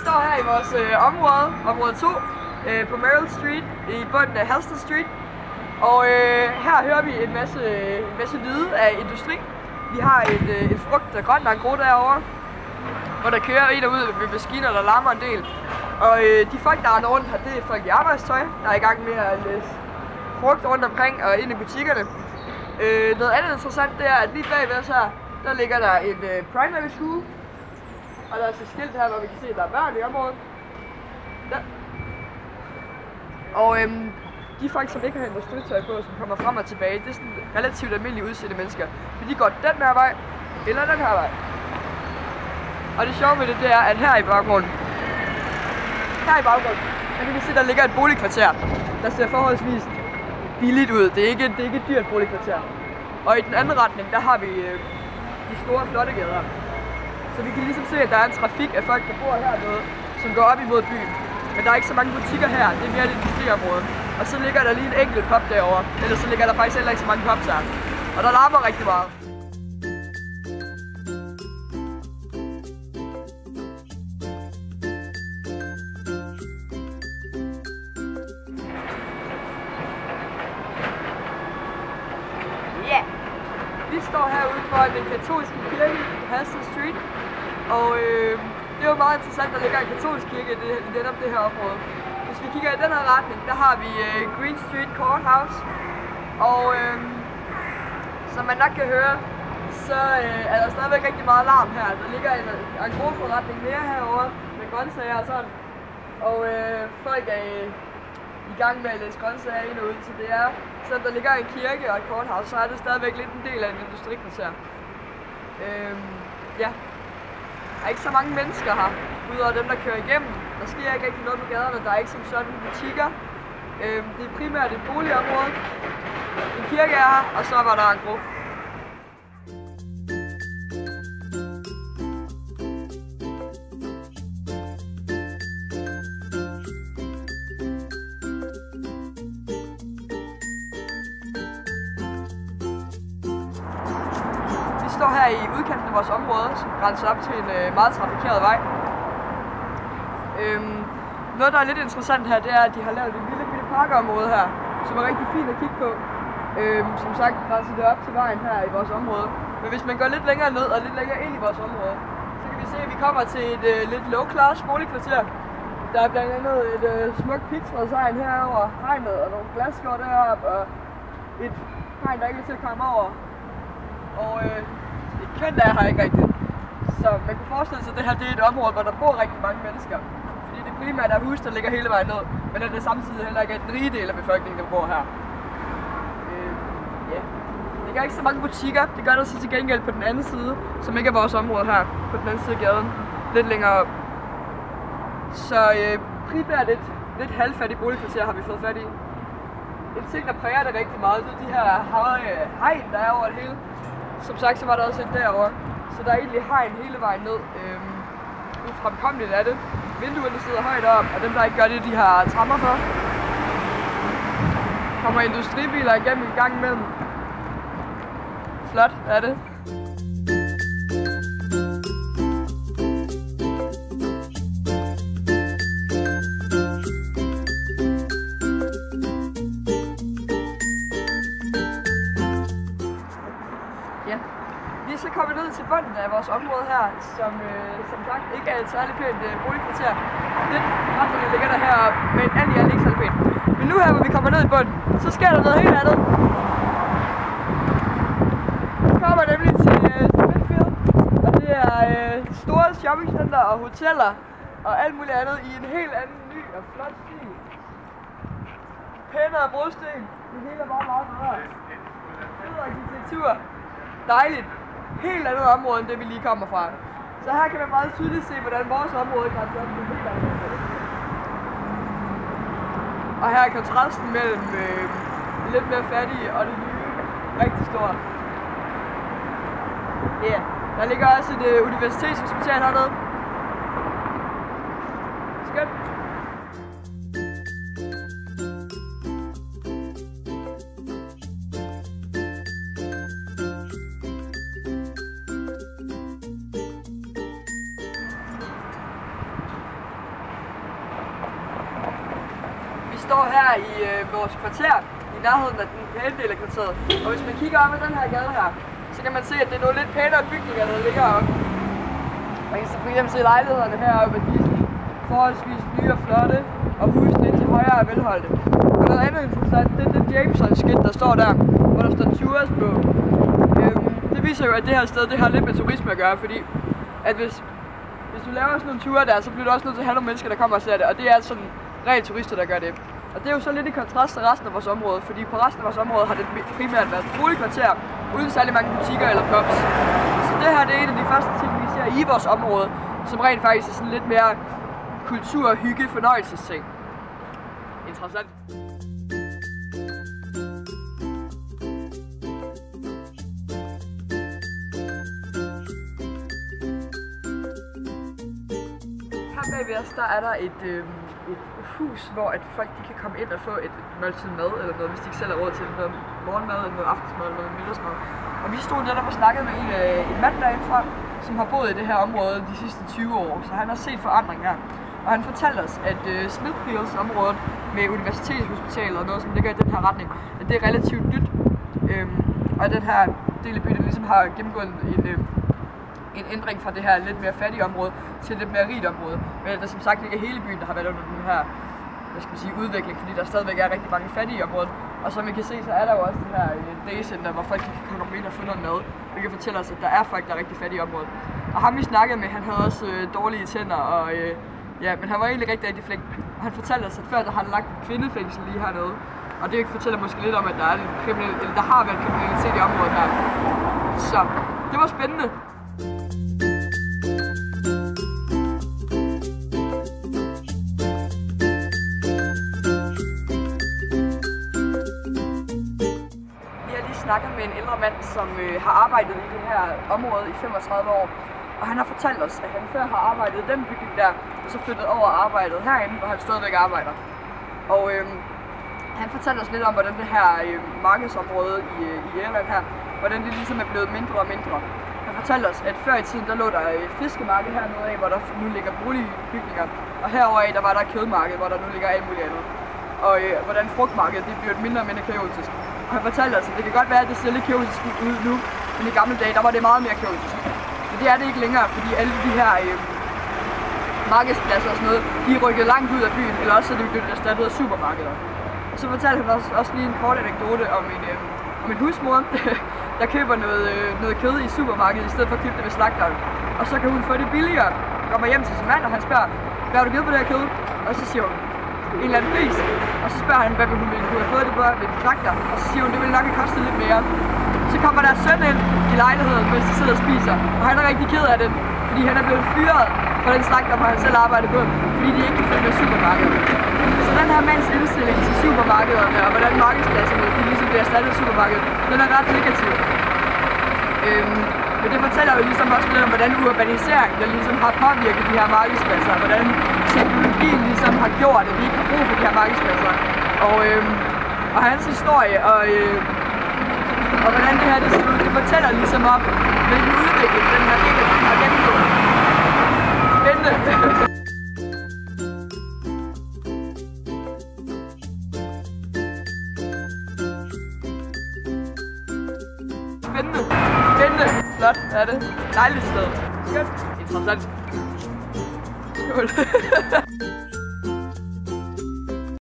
står her i vores område 2, på Merrill Street, i bunden af Halsted Street. Og her hører vi en masse lyde af industri. Vi har et frugt- og grønt engros derovre, hvor der kører ind og ud med maskiner, der larmer en del. Og de folk, der er rundt her, det er folk i arbejdstøj, der er i gang med at læse frugt rundt omkring og ind i butikkerne. Noget andet interessant, det er, at lige bagved os her, der ligger der en primary school. Og der er et skilt her, hvor vi kan se, at der er børn i området. Der. Og de folk, som ikke har industritøj på, som kommer frem og tilbage, det er sådan relativt almindelige udsendte mennesker. Men de går den her vej, eller den her vej. Og det sjove ved det er, at her i baggrunden, der kan vi se, der ligger et boligkvarter, der ser forholdsvis billigt ud. Det er ikke et dyrt boligkvarter. Og i den anden retning, der har vi de store flotte gader. Så vi kan ligesom se, at der er en trafik af folk, der bor hernede, som går op imod byen. Men der er ikke så mange butikker her, det er mere et industriområde. Og så ligger der lige en enkelt pub derovre, ellers så ligger der faktisk heller ikke så mange pubs her. Og der larmer rigtig meget. Vi står herude for den katolske kirke i Halsted Street, og det er jo meget interessant, at der ligger en katolsk kirke i netop det her område. Hvis vi kigger i den her retning, der har vi Green Street Courthouse, og som man nok kan høre, så er der stadigvæk rigtig meget larm her. Der ligger en engros-forretning mere herovre med grøntsager og sådan, og folk er i gang med at læse grøntsager ind og ud, så det er, selvom der ligger en kirke og et courthouse, så er det stadigvæk lidt en del af en industrikvarter. Ja. Der er ikke så mange mennesker her, udover dem, der kører igennem. Der sker ikke rigtig noget på gaderne, der er ikke som sådan butikker. Det er primært et boligområde. En kirke er her, og så var der en gruppe. Vi står her i udkanten af vores område, som grænser op til en meget trafikeret vej. Noget, der er lidt interessant her, det er, at de har lavet et lille parkområde her, som er rigtig fint at kigge på. Som sagt grænser det op til vejen her i vores område. Men hvis man går lidt længere ned og lidt længere ind i vores område, så kan vi se, at vi kommer til et lidt low-class boligkvarter. Der er blandt andet et smukt pigtrådshegn herovre, hegnet og nogle glasskår deroppe, og et hegn, der ikke er til at komme over. Og det kendte er her ikke rigtigt. Så man kan forestille sig, at det her det er et område, hvor der bor rigtig mange mennesker. Fordi det primært er huse, der ligger hele vejen ned, men at det samtidig heller ikke er den rige del af befolkningen, der bor her. Ja. Der ligger ikke så mange butikker. Det gør der så til gengæld på den anden side, som ikke er vores område her. På den anden side af gaden. Lidt længere op. Så primært et lidt halvfattigt boligkvarter har vi fået fat i. En ting, der præger det rigtig meget, det er de her hegn, der er over det hele. Som sagt, så var der også et derovre. Så der er egentlig hegn hele vejen ned. Ufremkommeligt er det. Vinduerne sidder højt op, og dem der ikke gør det, de har trapper for. Kommer industribiler igennem en gang imellem. Flot er det. Ja. Vi er så kommet ned til bunden af vores område her, som sagt ikke er et særligt pænt boligkvarter. Lidt retningen ligger der heroppe, men alt i alt ikke særlig pænt. Men nu her, hvor vi kommer ned i bunden, så sker der noget helt andet. Vi kommer nemlig til Smithfield, og det er store shoppingcenter og hoteller og alt muligt andet i en helt anden ny og flot stil. Pæne og brosten, det hele er bare meget bedre. Fed arkitektur. Dejligt. Helt andet område end det, vi lige kommer fra. Så her kan man meget tydeligt se, hvordan vores område grænser op til et helt andet område. Og her er kontrasten mellem lidt mere fattige og det nye rigtig stor. Ja, yeah. Der ligger også et universitetshospital hernede. Skønt. står her i vores kvarter, i nærheden af den pæne del af kvarteret. Og hvis man kigger op ad den her gade her, så kan man se, at det er nogle lidt pænere bygninger, der ligger oppe. Man kan for eksempel se lejlighederne heroppe, at de er forholdsvis nye og flotte, og husene til højre er velholdte. Og noget andet interessant, det er det Jameson-skilt, der står der, hvor der står Tours på. Det viser jo, at det her sted det har lidt med turisme at gøre, fordi at hvis du laver sådan nogle ture der, så bliver du også nødt til at have nogle mennesker, der kommer og ser det, og det er sådan rent turister, der gør det. Og det er jo så lidt i kontrast til resten af vores område, fordi på resten af vores område har det primært været boligkvarter, uden særlig mange butikker eller pubs. Så det her det er en af de første ting, vi ser i vores område, som rent faktisk er sådan lidt mere kultur, hygge, fornøjelsesting. Interessant. Her bagved os, der er der et hus, hvor at folk de kan komme ind og få et måltid mad eller noget, hvis de ikke selv har råd til noget morgenmad, eller noget aftensmad eller noget middagsmad. Og vi stod netop og snakkede med en mand derindefra, som har boet i det her område de sidste 20 år, så han har set forandring her. Og han fortalte os, at Smithfields området med universitetshospitalet og noget, som ligger i den her retning, at det er relativt nyt. Og at den her del af byen ligesom har gennemgået en ændring fra det her lidt mere fattige område til et lidt mere rigt område. Men der som sagt ikke er hele byen, der har været under den her udvikling, fordi der stadigvæk er rigtig mange fattige områder. Og som vi kan se, så er der jo også det her daycenter, hvor folk kan komme ind og få noget mad. Vi kan fortælle os, at der er folk, der er rigtig fattige i området. Og ham vi snakkede med, han havde også dårlige tænder, og ja, men han var egentlig rigtig flink. Og han fortalte os, at før der har lagt et kvindefængsel lige hernede. Og det fortæller måske lidt om, at der er lidt eller der har været kriminalitet i området her. Så det var spændende. Snakket med en ældre mand, som har arbejdet i det her område i 35 år. Og han har fortalt os, at han før har arbejdet i den bygning der, og så flyttet over og arbejdet herinde, hvor han stadigvæk arbejder. Og han fortalte os lidt om, hvordan det her markedsområde i Irland her, hvordan det ligesom er blevet mindre og mindre. Han fortalte os, at før i tiden, der lå der et fiskemarked hernede af, hvor der nu ligger boligbygninger. Og herover af, der var der et kødmarked, hvor der nu ligger alt muligt andet. Og hvordan frugtmarkedet, det bliver mindre og mindre kaotisk. Og han fortalte os, at det kan godt være, at det ser lidt kaotisk ud nu, men i gamle dage, der var det meget mere kaotisk. Men det er det ikke længere, fordi alle de her markedspladser og sådan noget, de er rykket langt ud af byen, eller også er det blevet erstattet af supermarkeder. Og så fortalte han også lige en kort anekdote om en husmor, der køber noget kød i supermarkedet, i stedet for at købe det ved slagteren. Og så kan hun få det billigere, kommer hjem til sin mand, og han spørger, hvad har du givet for det her kød? Og så siger hun, en eller anden pris. Og så spørger han, hvad hun ville kunne have fået det på ved en slagter. Og så siger hun, det ville nok have kostet lidt mere. Så kommer der søn ind i lejligheden, mens de sidder og spiser. Og han er rigtig ked af det, fordi han er blevet fyret fra den slagter, hvor han selv arbejder på, fordi de ikke kan følge med supermarkedet. Så den her mands indstilling til supermarkederne, og hvordan markedspladserne de ligesom bliver erstattet af supermarkedet, den er ret negativ. Men det fortæller jo ligesom også lidt om, hvordan urbaniseringen der ligesom har påvirket de her markedspladser, og hvordan teknologien ligesom har gjort, at vi ikke har brug for de her markedspladser. Og hans historie, og hvordan det her det ser ud, det fortæller ligesom om, hvilken udvikling den her del af byen har gennemgået. Spændende! Spændende! Flot er det. Dejligt sted. Skønt. Interessant. Skål.